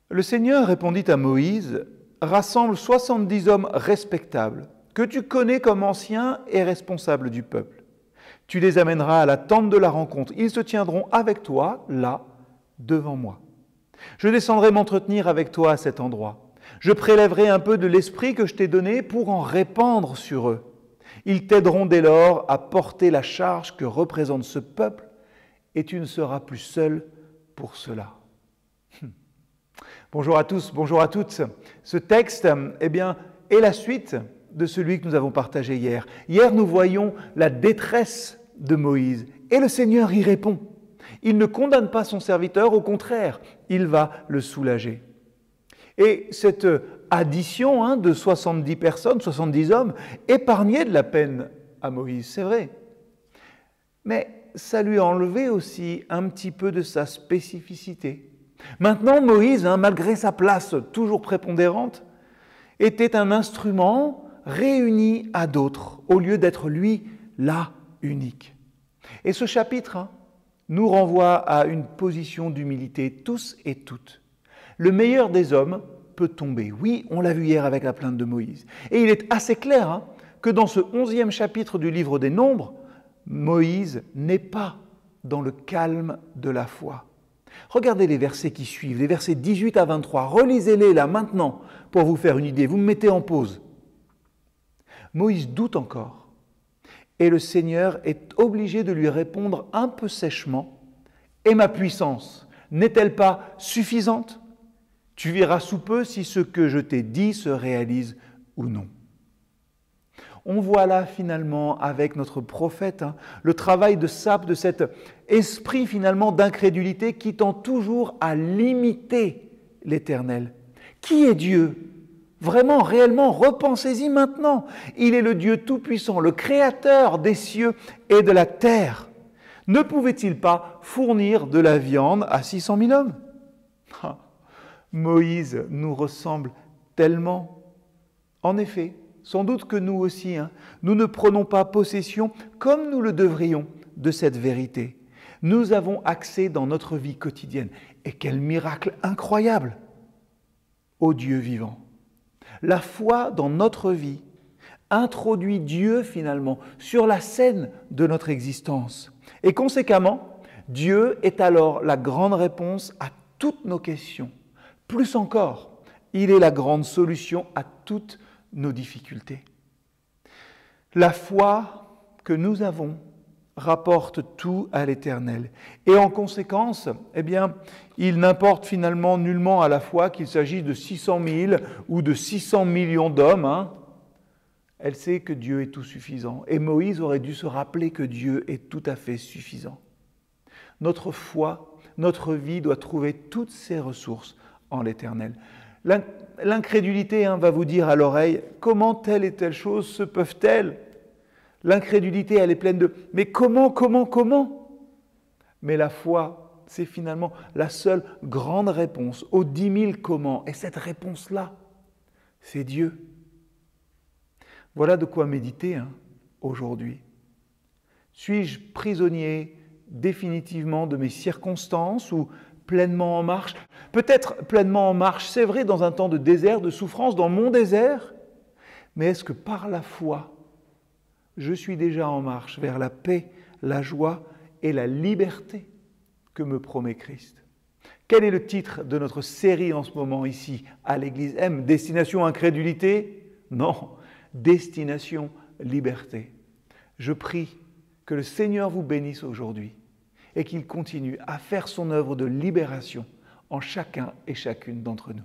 Le Seigneur répondit à Moïse, « Rassemble 70 hommes respectables, que tu connais comme anciens et responsables du peuple. Tu les amèneras à la tente de la rencontre. Ils se tiendront avec toi, là, devant moi. Je descendrai m'entretenir avec toi à cet endroit. Je prélèverai un peu de l'esprit que je t'ai donné pour en répandre sur eux. Ils t'aideront dès lors à porter la charge que représente ce peuple et tu ne seras plus seul pour cela. » Bonjour à tous, bonjour à toutes. Ce texte est la suite de celui que nous avons partagé hier. Hier, nous voyions la détresse de Moïse et le Seigneur y répond. Il ne condamne pas son serviteur, au contraire, il va le soulager. Et cette addition de 70 personnes, 70 hommes, épargnait de la peine à Moïse, c'est vrai. Mais ça lui a enlevé aussi un petit peu de sa spécificité. Maintenant, Moïse, malgré sa place toujours prépondérante, était un instrument réuni à d'autres, au lieu d'être lui, là, unique. Et ce chapitre nous renvoie à une position d'humilité, tous et toutes. Le meilleur des hommes peut tomber. Oui, on l'a vu hier avec la plainte de Moïse. Et il est assez clair que dans ce 11e chapitre du livre des Nombres, Moïse n'est pas dans le calme de la foi. Regardez les versets qui suivent, les versets 18 à 23. Relisez-les là maintenant pour vous faire une idée. Vous me mettez en pause. Moïse doute encore et le Seigneur est obligé de lui répondre un peu sèchement. « Et ma puissance, n'est-elle pas suffisante ? Tu verras sous peu si ce que je t'ai dit se réalise ou non. » On voit là finalement avec notre prophète le travail de sape de cet esprit finalement d'incrédulité qui tend toujours à limiter l'Éternel. Qui est Dieu ? Vraiment, réellement, repensez-y maintenant. Il est le Dieu tout-puissant, le créateur des cieux et de la terre. Ne pouvait-il pas fournir de la viande à 600 000 hommes ? Moïse nous ressemble tellement. En effet, sans doute que nous aussi, nous ne prenons pas possession, comme nous le devrions, de cette vérité. Nous avons accès dans notre vie quotidienne. Et quel miracle incroyable au Dieu vivant. La foi dans notre vie introduit Dieu finalement sur la scène de notre existence. Et conséquemment, Dieu est alors la grande réponse à toutes nos questions. Plus encore, il est la grande solution à toutes nos difficultés. La foi que nous avons rapporte tout à l'Éternel. Et en conséquence, il n'importe finalement nullement à la foi qu'il s'agisse de 600 000 ou de 600 millions d'hommes. Elle sait que Dieu est tout suffisant. Et Moïse aurait dû se rappeler que Dieu est tout à fait suffisant. Notre foi, notre vie doit trouver toutes ses ressources en l'Éternel. L'incrédulité va vous dire à l'oreille, comment telle et telle chose se peuvent-elles ? L'incrédulité, elle est pleine de « mais comment ?» Mais la foi, c'est finalement la seule grande réponse aux 10 000 comment. Et cette réponse-là, c'est Dieu. Voilà de quoi méditer aujourd'hui. Suis-je prisonnier définitivement de mes circonstances ou pleinement en marche? Peut-être pleinement en marche, c'est vrai, dans un temps de désert, de souffrance, dans mon désert. Mais est-ce que par la foi, je suis déjà en marche vers la paix, la joie et la liberté que me promet Christ? Quel est le titre de notre série en ce moment ici à l'Église M? Destination incrédulité? Non, destination liberté. Je prie que le Seigneur vous bénisse aujourd'hui et qu'il continue à faire son œuvre de libération en chacun et chacune d'entre nous.